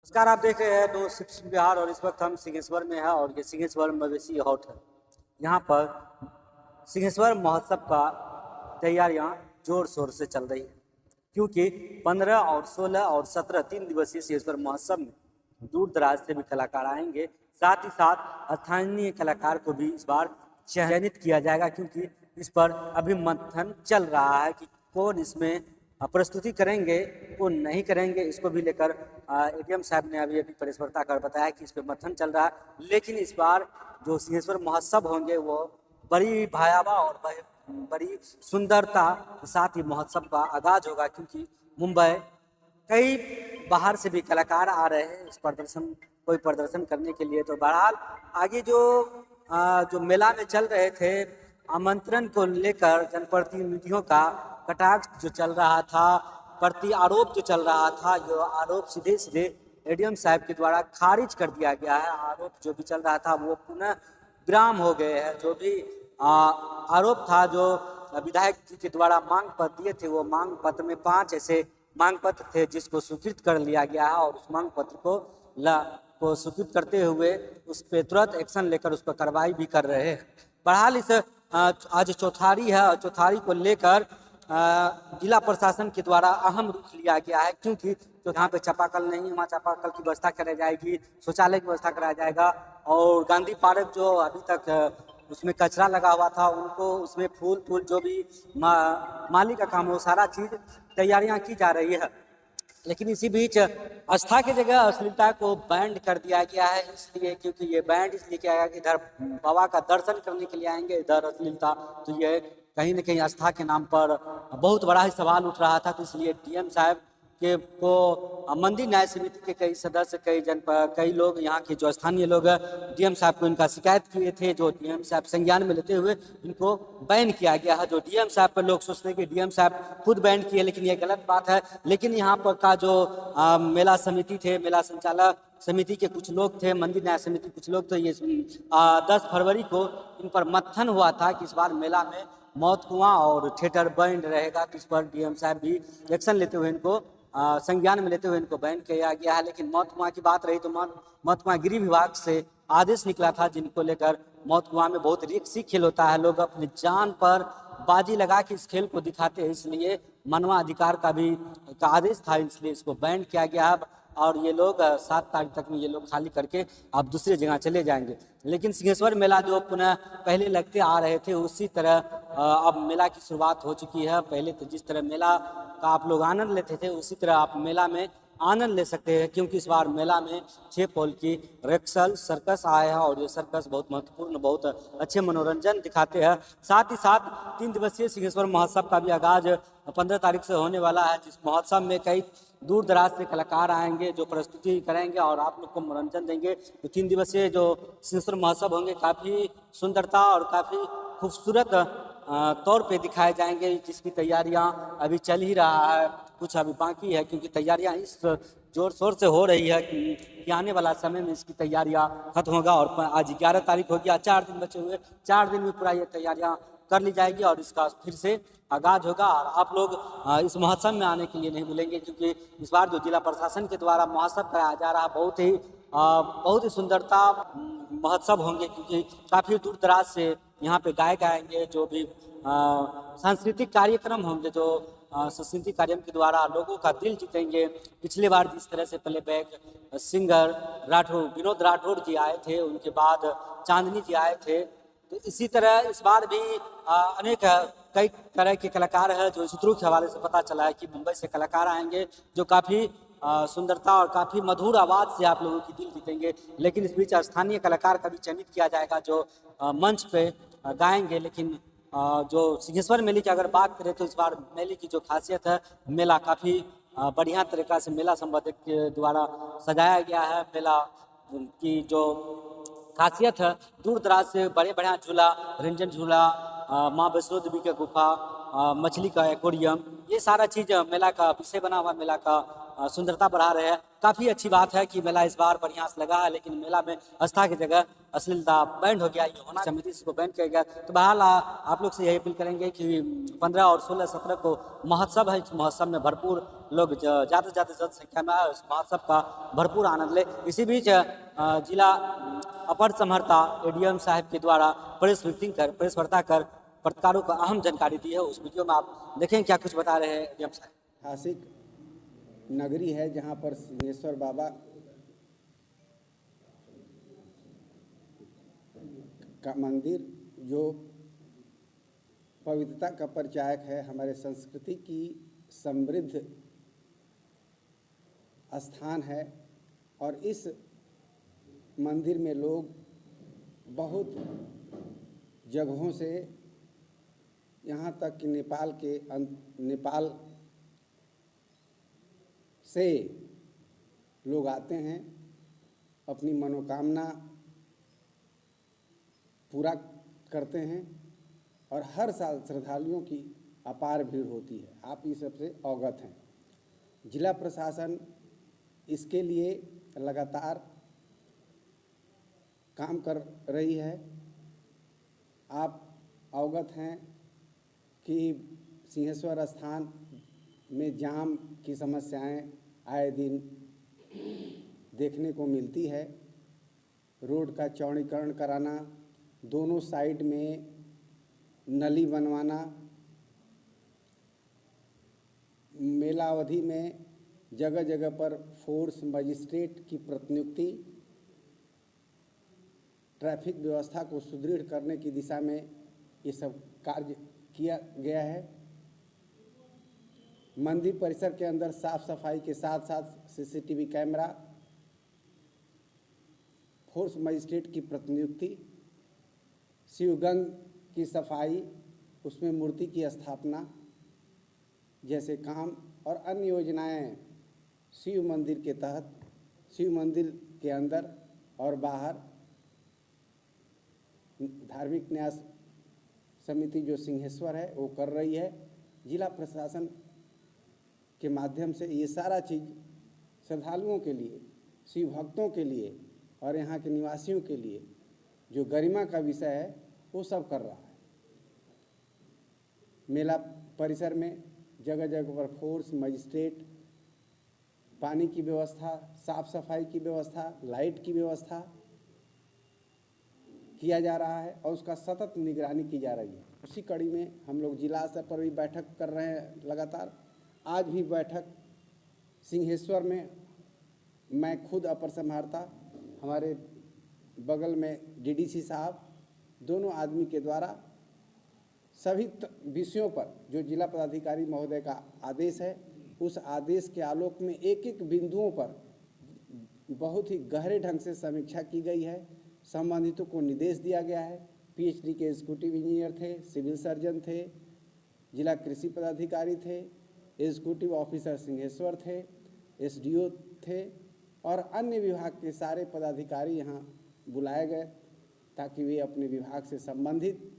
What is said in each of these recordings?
नमस्कार, आप देख रहे हैं नो 16 बिहार और इस वक्त हम सिंहेश्वर में हैं और ये सिंहेश्वर मवेशी हॉट है। यहाँ पर सिंहेश्वर महोत्सव का तैयारियाँ जोर शोर से चल रही है, क्योंकि 15 और 16 और 17 3 दिवसीय सिंहेश्वर महोत्सव में दूर दराज से भी कलाकार आएंगे। साथ ही साथ स्थानीय कलाकार को भी इस बार चयनित किया जाएगा, क्योंकि इस पर अभी मंथन चल रहा है कि कौन इसमें प्रस्तुति करेंगे कौन नहीं करेंगे। इसको भी लेकर एडीएम साहब ने अभी प्रेस वार्ता कर बताया कि इस पर मंथन चल रहा है। लेकिन इस बार जो सिंहेश्वर महोत्सव होंगे वो बड़ी भयावह और बड़ी सुंदरता के साथ ही महोत्सव का आगाज होगा, क्योंकि मुंबई कई बाहर से भी कलाकार आ रहे हैं इस कोई प्रदर्शन करने के लिए। तो बहरहाल आगे जो मेला में चल रहे थे आमंत्रण को लेकर जनप्रतिनिधियों का कटाक्ष जो चल रहा था, प्रति आरोप जो चल रहा था, जो आरोप सीधे सीधे एडीएम साहब के द्वारा खारिज कर दिया गया है। आरोप जो भी चल रहा था वो पुनः विराम हो गए हैं। जो भी आरोप था जो विधायक जी के द्वारा मांग पत्र दिए थे, वो मांग पत्र में 5 ऐसे मांग पत्र थे जिसको स्वीकृत कर लिया गया है और उस मांग पत्र को स्वीकृत करते हुए उस पर तुरंत एक्शन लेकर उस पर कार्रवाई भी कर रहे हैं। बहरहाल इस आज चौथारी है और चौथारी को लेकर जिला प्रशासन के द्वारा अहम रुख लिया गया है, क्योंकि तो जहाँ पे चापाकल नहीं है वहाँ चापाकल की व्यवस्था कराई जाएगी, शौचालय की व्यवस्था कराया जाएगा और गांधी पार्क जो अभी तक उसमें कचरा लगा हुआ था उनको उसमें फूल जो भी माली का काम है वो सारा चीज़ तैयारियां की जा रही है। लेकिन इसी बीच आस्था की जगह अश्लीलता को बैंड कर दिया गया है, इसलिए क्योंकि ये बैंड इसलिए किया गया कि इधर बाबा का दर्शन करने के लिए आएंगे, इधर अश्लीलता, तो ये कहीं न कहीं आस्था के नाम पर बहुत बड़ा ही सवाल उठ रहा था। तो इसलिए डीएम साहब को मंदिर न्याय समिति के कई सदस्य कई लोग यहाँ के जो स्थानीय लोग डीएम साहब को इनका शिकायत किए थे, जो डीएम साहब संज्ञान में लेते हुए इनको बैन किया गया है। जो डीएम साहब पर लोग सोचते हैं कि डीएम साहब खुद बैन किए, लेकिन ये गलत बात है। लेकिन यहाँ पर का जो मेला समिति थे, मेला संचालक समिति के कुछ लोग थे, मंदिर न्याय समिति कुछ लोग थे, ये 10 फरवरी को इन पर मंथन हुआ था कि इस बार मेला में मौत कुआं और थिएटर बैंड रहेगा। तो इस पर डीएम साहब भी एक्शन लेते हुए इनको संज्ञान में लेते हुए इनको बैन किया गया है। लेकिन मौत कुआं की बात रही तो मौत कुआं गृह विभाग से आदेश निकला था, जिनको लेकर मौत कुआं में बहुत रिस्की खेल होता है, लोग अपनी जान पर बाजी लगा के इस खेल को दिखाते हैं, इसलिए मानव अधिकार का भी आदेश था, इसलिए इसको बैन किया गया है। और ये लोग 7 तारीख तक में ये लोग खाली करके अब दूसरी जगह चले जाएंगे। लेकिन सिंहेश्वर मेला जो पुनः पहले लगते आ रहे थे उसी तरह अब मेला की शुरुआत हो चुकी है। पहले तो जिस तरह मेला का आप लोग आनंद लेते थे उसी तरह आप मेला में आनंद ले सकते हैं, क्योंकि इस बार मेला में 6 पोल की रेक्सल सर्कस आया है और ये सर्कस बहुत महत्वपूर्ण, बहुत अच्छे मनोरंजन दिखाते हैं। साथ ही साथ 3 दिवसीय सिंहेश्वर महोत्सव का भी आगाज 15 तारीख से होने वाला है, जिस महोत्सव में कई दूर दराज से कलाकार आएंगे जो प्रस्तुति करेंगे और आप लोग को मनोरंजन देंगे। तो 3 दिवसीय जो सिंहेश्वर महोत्सव होंगे काफ़ी सुंदरता और काफ़ी खूबसूरत तौर पे दिखाए जाएंगे, जिसकी तैयारियां अभी चल ही रहा है, कुछ अभी बाकी है, क्योंकि तैयारियां इस जोर शोर से हो रही है कि आने वाला समय में इसकी तैयारियां खत्म होगा। और आज 11 तारीख हो गया, 4 दिन बचे हुए, 4 दिन में पूरा ये तैयारियां कर ली जाएगी और इसका फिर से आगाज होगा। और आप लोग इस महोत्सव में आने के लिए नहीं भूलेंगे, क्योंकि इस बार जो जिला प्रशासन के द्वारा महोत्सव कराया जा रहा है बहुत ही सुंदरता महोत्सव होंगे, क्योंकि काफ़ी दूर दराज से यहाँ पे गायक आएंगे, जो भी सांस्कृतिक कार्यक्रम होंगे, जो सांस्कृतिक कार्यक्रम के द्वारा लोगों का दिल जीतेंगे। पिछले बार जिस तरह से पहले बैक सिंगर विनोद राठौड़ जी आए थे, उनके बाद चांदनी जी आए थे, तो इसी तरह इस बार भी कई तरह के कलाकार हैं। जो सूत्रों के हवाले से पता चला है कि मुंबई से कलाकार आएंगे जो काफ़ी सुंदरता और काफ़ी मधुर आवाज़ से आप लोगों की दिल जीतेंगे। लेकिन इस बीच स्थानीय कलाकार का भी चयनित किया जाएगा जो मंच पे गाएंगे। लेकिन जो सिंहेश्वर मेले की अगर बात करें तो इस बार मेले की जो खासियत है, मेला काफ़ी बढ़िया तरीक़ा से मेला संवर्धक के द्वारा सजाया गया है। मेला की जो खासियत है, दूर दराज से बड़े झूला, रंजन झूला, माँ वैष्णो देवी का गुफा, मछली का एक्वेरियम, ये सारा चीज़ मेला का विषय बना हुआ, मेला का सुंदरता बढ़ा रहे हैं। काफ़ी अच्छी बात है कि मेला इस बार बढ़िया से लगा है, लेकिन मेला में आस्था की जगह अश्लीलता बैंड हो गया, ये होना समिति से इसको बैंड किया गया। तो बहरहाल आप लोग से यही अपील करेंगे कि 15 और 16 17 को महोत्सव है, इस महोत्सव में भरपूर लोग ज़्यादा से ज़्यादा संख्या में आए, इस महोत्सव का भरपूर आनंद ले। इसी बीच जिला अपर समहर्ता एडीएम साहब के द्वारा प्रेस वार्ता कर पत्रकारों को अहम जानकारी दी है। उस वीडियो में आप देखें क्या कुछ बता रहे हैं एडीएम साहब। ऐतिहासिक नगरी है जहाँ पर सिंहेश्वर बाबा का मंदिर जो पवित्रता का परिचायक है, हमारे संस्कृति की समृद्ध स्थान है। और इस मंदिर में लोग बहुत जगहों से, यहाँ तक कि नेपाल से लोग आते हैं, अपनी मनोकामना पूरा करते हैं और हर साल श्रद्धालुओं की अपार भीड़ होती है। आप इस सबसे अवगत हैं। जिला प्रशासन इसके लिए लगातार काम कर रही है। आप अवगत हैं कि सिंहेश्वर स्थान में जाम की समस्याएं आए दिन देखने को मिलती है। रोड का चौड़ीकरण कराना, दोनों साइड में नली बनवाना, मेला अवधि में जगह जगह पर फोर्स मजिस्ट्रेट की प्रतिनियुक्ति, ट्रैफिक व्यवस्था को सुदृढ़ करने की दिशा में ये सब कार्य किया गया है। मंदिर परिसर के अंदर साफ सफाई के साथ साथ सीसीटीवी कैमरा, फोर्स मजिस्ट्रेट की प्रतिनियुक्ति, शिवगंग की सफाई, उसमें मूर्ति की स्थापना जैसे काम और अन्य योजनाएं शिव मंदिर के तहत, शिव मंदिर के अंदर और बाहर धार्मिक न्यास समिति जो सिंहेश्वर है वो कर रही है। जिला प्रशासन के माध्यम से ये सारा चीज़ श्रद्धालुओं के लिए, शिव भक्तों के लिए और यहाँ के निवासियों के लिए जो गरिमा का विषय है वो सब कर रहा है। मेला परिसर में जगह जगह पर फोर्स मजिस्ट्रेट, पानी की व्यवस्था, साफ सफाई की व्यवस्था, लाइट की व्यवस्था किया जा रहा है और उसका सतत निगरानी की जा रही है। उसी कड़ी में हम लोग जिला स्तर पर भी बैठक कर रहे हैं लगातार। आज भी बैठक सिंहेश्वर में मैं खुद अपर समहर्ता, हमारे बगल में डीडीसी साहब, दोनों आदमी के द्वारा सभी विषयों पर जो जिला पदाधिकारी महोदय का आदेश है, उस आदेश के आलोक में एक एक बिंदुओं पर बहुत ही गहरे ढंग से समीक्षा की गई है। संबंधितों को निर्देश दिया गया है। पीएचडी के एग्जीक्यूटिव इंजीनियर थे, सिविल सर्जन थे, जिला कृषि पदाधिकारी थे, एग्जीक्यूटिव ऑफिसर सिंहेश्वर थे, एसडीओ थे और अन्य विभाग के सारे पदाधिकारी यहाँ बुलाए गए ताकि वे अपने विभाग से संबंधित,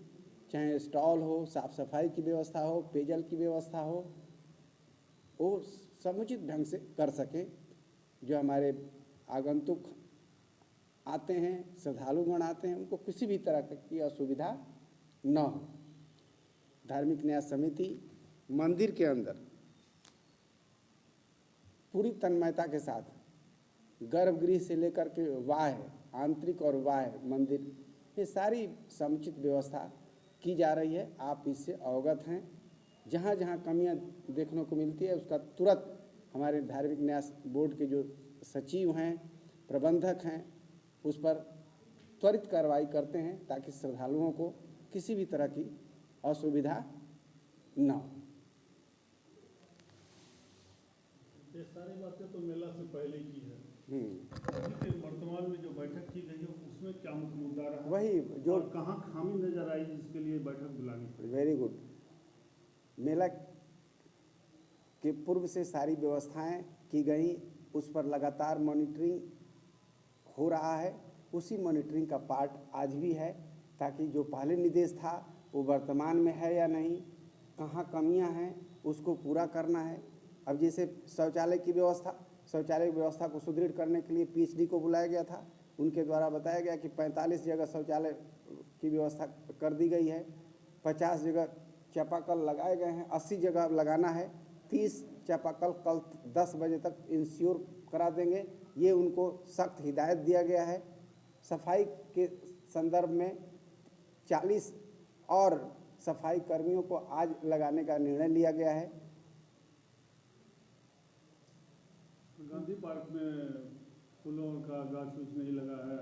चाहे स्टॉल हो, साफ सफाई की व्यवस्था हो, पेयजल की व्यवस्था हो, वो समुचित ढंग से कर सकें। जो हमारे आगंतुक आते हैं, श्रद्धालुगण आते हैं, उनको किसी भी तरह की असुविधा न हो। धार्मिक न्यास समिति मंदिर के अंदर पूरी तन्मयता के साथ गर्भगृह से लेकर के बाह्य, आंतरिक और बाह्य मंदिर, ये सारी समुचित व्यवस्था की जा रही है। आप इससे अवगत हैं। जहाँ जहाँ कमियाँ देखने को मिलती है उसका तुरंत हमारे धार्मिक न्यास बोर्ड के जो सचिव हैं, प्रबंधक हैं, उस पर त्वरित कार्रवाई करते हैं ताकि श्रद्धालुओं को किसी भी तरह की असुविधा न हो। ये सारी बातें तो मेला से पहले की है। अभी के वर्तमान में जो बैठक की गई है उसमें क्या मुख्य मुद्दा रहा, वही जो और कहाँ खामी नजर आई जिसके लिए बैठक बुलानी पड़ी? Very good. मेला के पूर्व से सारी व्यवस्थाएं की गई, उस पर लगातार मॉनिटरिंग हो रहा है। उसी मॉनिटरिंग का पार्ट आज भी है ताकि जो पहले निर्देश था वो वर्तमान में है या नहीं, कहाँ कमियां हैं उसको पूरा करना है। अब जैसे शौचालय की व्यवस्था, शौचालय की व्यवस्था को सुदृढ़ करने के लिए पीएचडी को बुलाया गया था। उनके द्वारा बताया गया कि 45 जगह शौचालय की व्यवस्था कर दी गई है, 50 जगह चापाकल लगाए गए हैं, 80 जगह लगाना है, 30 चापाकल कल 10 बजे तक इंश्योर करा देंगे। ये उनको सख्त हिदायत दिया गया है। सफाई के संदर्भ में 40 और सफाई कर्मियों को आज लगाने का निर्णय लिया गया है। गांधी पार्क में फूलों का गाछ उछ नहीं लगा है,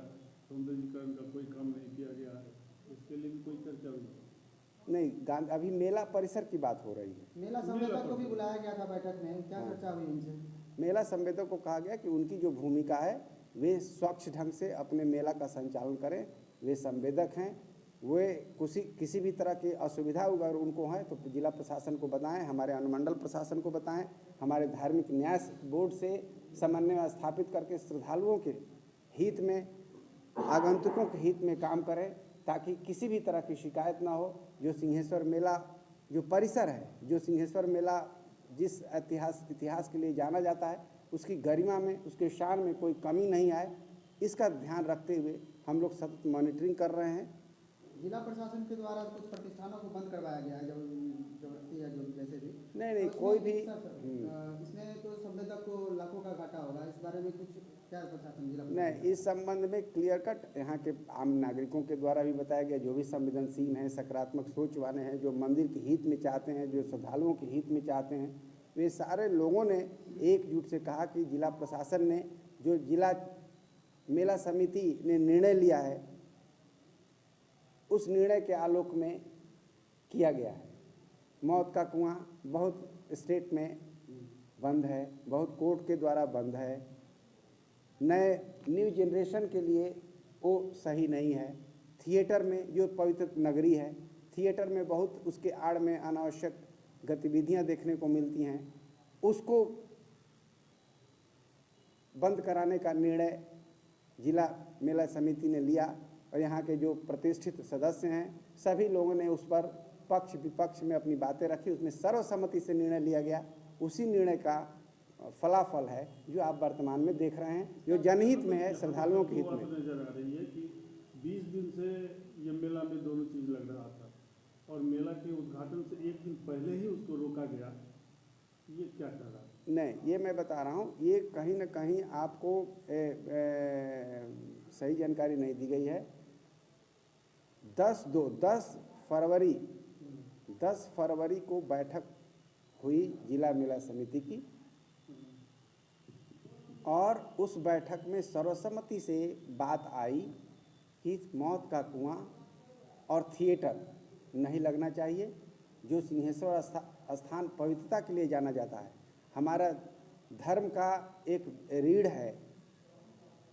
सौंदर्यीकरण का कोई काम नहीं किया गया है, इसके लिए भी कोई चर्चा हुई? नहीं, अभी मेला परिसर की बात हो रही है। मेला संवेदक को भी बुलाया गया था बैठक में, क्या चर्चा हुई उनसे? मेला संवेदक को कहा गया कि उनकी जो भूमिका है वे स्वच्छ ढंग से अपने मेला का संचालन करें। वे संवेदक हैं, वे किसी भी तरह की असुविधा अगर उनको है तो जिला प्रशासन को बताएं, हमारे अनुमंडल प्रशासन को बताएं, हमारे धार्मिक न्याय बोर्ड से समन्वय स्थापित करके श्रद्धालुओं के हित में, आगंतुकों के हित में काम करें, ताकि किसी भी तरह की शिकायत ना हो। जो सिंहेश्वर मेला जो परिसर है, जो सिंहेश्वर मेला जिस इतिहास के लिए जाना जाता है, उसकी गरिमा में, उसके शान में कोई कमी नहीं आए, इसका ध्यान रखते हुए हम लोग सतत मॉनिटरिंग कर रहे हैं। जिला प्रशासन के द्वारा कुछ प्रतिष्ठानों को बंद करवाया गया है, जबरदस्ती या जो जैसे भी नहीं तो कोई भी इसमें तो संवेदक को लाखों का घाटा होगा, इस बारे में कुछ क्या प्रशासन जिला नहीं, इस संबंध में क्लियर कट यहाँ के आम नागरिकों के द्वारा भी बताया गया, जो भी संवेदनशील हैं, सकारात्मक सोच वाले हैं, जो मंदिर के हित में चाहते हैं, जो श्रद्धालुओं के हित में चाहते हैं, वे सारे लोगों ने एकजुट से कहा कि जिला प्रशासन ने जो जिला मेला समिति ने निर्णय लिया है उस निर्णय के आलोक में किया गया है। मौत का कुआं बहुत स्टेट में बंद है, बहुत कोर्ट के द्वारा बंद है, न्यू जनरेशन के लिए वो सही नहीं है। थिएटर में जो पवित्र नगरी है, थिएटर में बहुत उसके आड़ में अनावश्यक गतिविधियां देखने को मिलती हैं, उसको बंद कराने का निर्णय जिला मेला समिति ने लिया और यहाँ के जो प्रतिष्ठित सदस्य हैं सभी लोगों ने उस पर पक्ष विपक्ष में अपनी बातें रखी, उसमें सर्वसम्मति से निर्णय लिया गया। उसी निर्णय का फलाफल है जो आप वर्तमान में देख रहे हैं, जो जनहित में है, श्रद्धालुओं के हित में। नजर आ रही है कि 20 दिन से ये मेला में दोनों चीज लग रहा था और मेला के उद्घाटन से एक दिन पहले ही उसको रोका गया, ये क्या कह रहा है? नहीं, ये मैं बता रहा हूँ, ये कहीं ना कहीं आपको सही जानकारी नहीं दी गई है। 10 फरवरी को बैठक हुई जिला मेला समिति की और उस बैठक में सर्वसम्मति से बात आई कि मौत का कुआं और थिएटर नहीं लगना चाहिए। जो सिंहेश्वर स्थान पवित्रता के लिए जाना जाता है, हमारा धर्म का एक रीढ़ है,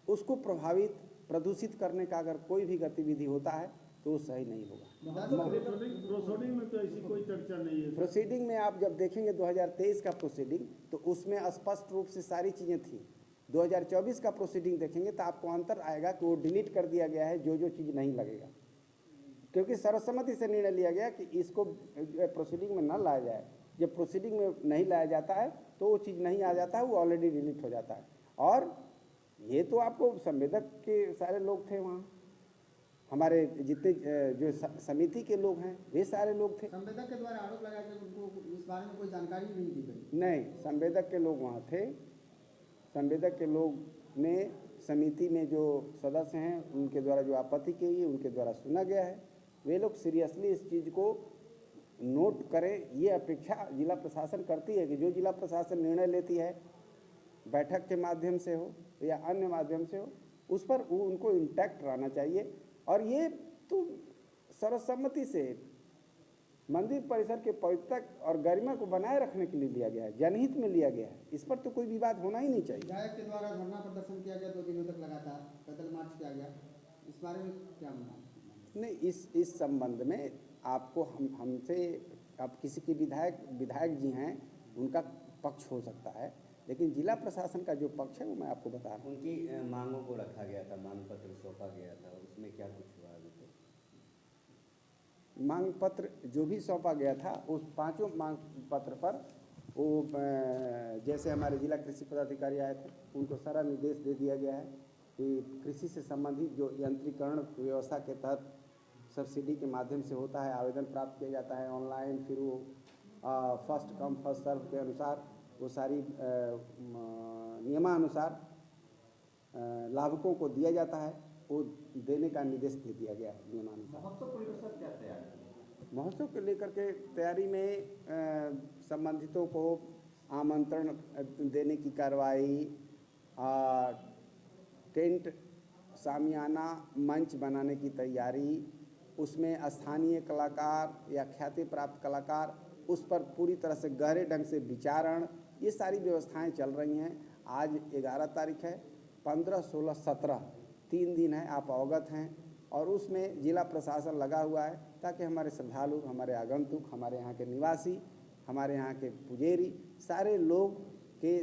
उसको प्रदूषित करने का अगर कोई भी गतिविधि होता है तो वो सही नहीं होगा। प्रोसीडिंग में तो ऐसी कोई चर्चा नहीं है। प्रोसीडिंग में आप जब देखेंगे 2023 का प्रोसीडिंग तो उसमें स्पष्ट रूप से सारी चीज़ें थी। 2024 का प्रोसीडिंग देखेंगे तो आपको अंतर आएगा कि वो डिलीट कर दिया गया है जो चीज़ नहीं लगेगा, क्योंकि सर्वसम्मति से निर्णय लिया गया कि इसको प्रोसीडिंग में न लाया जाए। जब प्रोसीडिंग में नहीं लाया जाता है तो वो चीज़ नहीं आ जाता है, वो ऑलरेडी डिलीट हो जाता है। और ये तो आपको संवेदक के सारे लोग थे वहाँ, हमारे जितने जो समिति के लोग हैं वे सारे लोग थे। संवेदक के द्वारा आरोप लगाया कि उनको इस बारे में कोई जानकारी नहीं दी गई। नहीं, संवेदक के लोग वहाँ थे। संवेदक के लोग ने समिति में जो सदस्य हैं उनके द्वारा जो आपत्ति की गई उनके द्वारा सुना गया है। वे लोग सीरियसली इस चीज़ को नोट करें, ये अपेक्षा जिला प्रशासन करती है कि जो जिला प्रशासन निर्णय लेती है बैठक के माध्यम से हो या अन्य माध्यम से हो, उस पर उनको इंटैक्ट रहना चाहिए। और ये तो सर्वसम्मति से मंदिर परिसर के पवित्रता और गरिमा को बनाए रखने के लिए लिया गया है, जनहित में लिया गया है, इस पर तो कोई विवाद होना ही नहीं चाहिए। विधायक के द्वारा धरना प्रदर्शन किया गया, 2 दिनों तक लगातार पैदल मार्च किया गया, इस बारे में क्या मानना? नहीं, इस संबंध में आपको हमसे आप किसी के विधायक जी हैं उनका पक्ष हो सकता है, लेकिन जिला प्रशासन का जो पक्ष है वो मैं आपको बता रहा हूँ। उनकी मांगों को रखा गया था, मांग पत्र सौंपा गया था, उसमें क्या कुछ हुआ अभी तक? मांग पत्र जो भी सौंपा गया था उस 5 मांग पत्र पर वो जैसे हमारे जिला कृषि पदाधिकारी आए थे, उनको सारा निर्देश दे दिया गया है कि कृषि से संबंधित जो यंत्रीकरण व्यवस्था के तहत सब्सिडी के माध्यम से होता है, आवेदन प्राप्त किया जाता है ऑनलाइन, फिर वो फर्स्ट कम फर्स्ट सर्व के अनुसार वो सारी नियमानुसार लाभुकों को दिया जाता है, वो देने का निर्देश दे दिया गया है नियमानुसार। महोत्सव को लेकर सर क्या तैयारी? महोत्सव को लेकर के तैयारी में संबंधितों को आमंत्रण देने की कार्रवाई, टेंट, सामियाना, मंच बनाने की तैयारी, उसमें स्थानीय कलाकार या ख्याति प्राप्त कलाकार उस पर पूरी तरह से गहरे ढंग से विचारण, ये सारी व्यवस्थाएं चल रही हैं। आज 11 तारीख है, 15, 16, 17 3 दिन है, आप अवगत हैं। और उसमें जिला प्रशासन लगा हुआ है ताकि हमारे श्रद्धालु, हमारे आगंतुक, हमारे यहाँ के निवासी, हमारे यहाँ के पुजेरी, सारे लोग के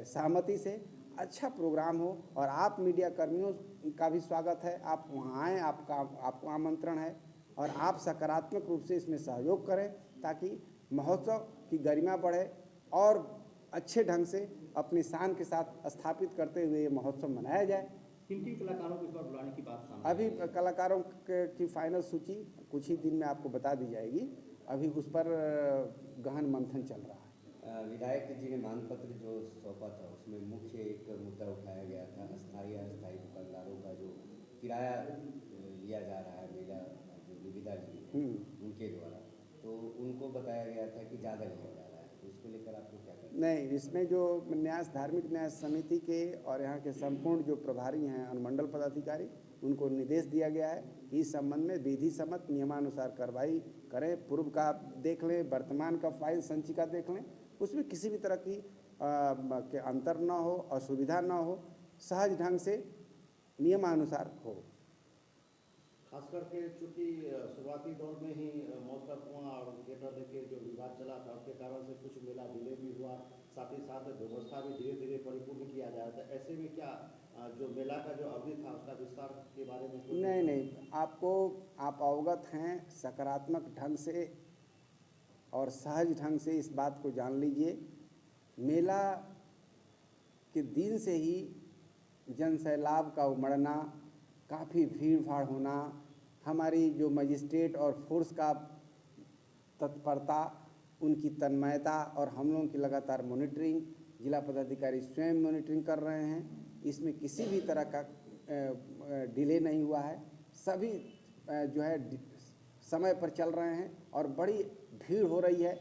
सहमति से अच्छा प्रोग्राम हो। और आप मीडिया कर्मियों का भी स्वागत है, आप वहाँ आएँ, आपको आमंत्रण है और आप सकारात्मक रूप से इसमें सहयोग करें ताकि महोत्सव की गरिमा बढ़े और अच्छे ढंग से अपनी शान के साथ स्थापित करते हुए ये महोत्सव मनाया जाए। किन कलाकारों को इस बार बुलाने की बात सामने? अभी कलाकारों की फाइनल सूची कुछ ही दिन में आपको बता दी जाएगी, अभी उस पर गहन मंथन चल रहा है। विधायक जी ने मांग पत्र जो सौंपा था उसमें मुख्य एक मुद्दा उठाया गया था अस्थायी अस्थायी दुकानदारों का जो किराया लिया जा रहा है, मेला जो निविदा ली उनके द्वारा, तो उनको बताया गया था कि ज़्यादा लिया जा रहा है, तो इसको लेकर आपको क्या कहना? नहीं, इसमें जो धार्मिक न्यास समिति के और यहाँ के संपूर्ण जो प्रभारी हैं अनुमंडल पदाधिकारी, उनको निर्देश दिया गया है कि इस संबंध में विधि सम्मत नियमानुसार कार्रवाई करें। पूर्व का देख लें, वर्तमान का फाइल संचिका देख लें, उसमें किसी भी तरह की के अंतर न हो, असुविधा न हो, सहज ढंग से नियमानुसार हो। खास करके चूँकि शुरुआती दौर में ही मौका कुआं और थिएटर लेके जो विवाद चला था, उसके कारण से कुछ मेला डिले भी हुआ, साथ ही साथ व्यवस्था भी धीरे धीरे परिपूर्ण किया जा रहा था। ऐसे में क्या जो मेला का जो अवधि था उसका विस्तार के बारे में? नहीं, आप अवगत हैं, सकारात्मक ढंग से और सहज ढंग से इस बात को जान लीजिए। मेला के दिन से ही जन सैलाब का उमड़ना, काफ़ी भीड़ भाड़ होना, हमारी जो मजिस्ट्रेट और फोर्स का तत्परता, उनकी तन्मयता और हम लोगों की लगातार मॉनिटरिंग, जिला पदाधिकारी स्वयं मॉनिटरिंग कर रहे हैं, इसमें किसी भी तरह का डिले नहीं हुआ है। सभी जो है समय पर चल रहे हैं और बड़ी भीड़ हो रही है।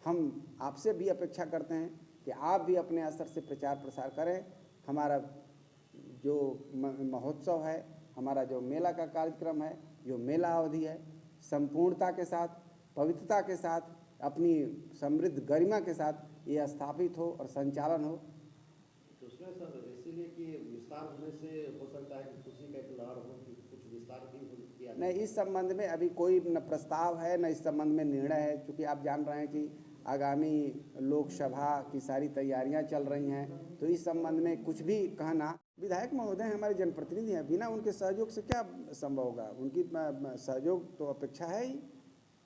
हम आपसे भी अपेक्षा करते हैं कि आप भी अपने स्तर से प्रचार प्रसार करें। हमारा जो महोत्सव है, हमारा जो मेला का कार्यक्रम है, जो मेला अवधि है, संपूर्णता के साथ, पवित्रता के साथ, अपनी समृद्ध गरिमा के साथ ये स्थापित हो और संचालन हो। तो उसमें सर इसीलिए कि विस्तार होने से हो सकता है कि खुशी का एक लहर हो कि कुछ विस्तार भी किया नहीं, इस संबंध में अभी कोई न प्रस्ताव है न इस संबंध में निर्णय है, क्योंकि आप जान रहे हैं कि आगामी लोकसभा की सारी तैयारियां चल रही हैं, तो इस संबंध में कुछ भी कहना, विधायक महोदय हमारे जनप्रतिनिधि हैं, बिना उनके सहयोग से क्या संभव होगा। उनकी सहयोग तो अपेक्षा है ही,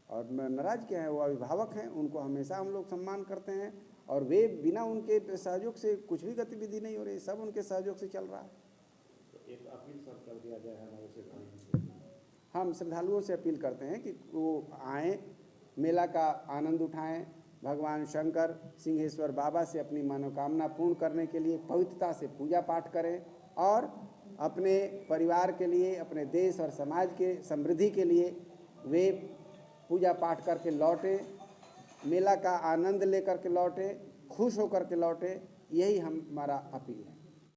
और नाराज क्या है, वो अभिभावक हैं, उनको हमेशा हम लोग सम्मान करते हैं, और वे बिना उनके सहयोग से कुछ भी गतिविधि नहीं हो रही, सब उनके सहयोग से चल रहा है। तो एक अपील सर कर दिया जाए हमारे से, हम श्रद्धालुओं से अपील करते हैं कि वो आएँ, मेला का आनंद उठाएं, भगवान शंकर सिंहेश्वर बाबा से अपनी मनोकामना पूर्ण करने के लिए पवित्रता से पूजा पाठ करें और अपने परिवार के लिए, अपने देश और समाज के समृद्धि के लिए वे पूजा पाठ करके लौटें, मेला का आनंद लेकर के लौटें, खुश होकर के लौटें। यही हमारा अपील है।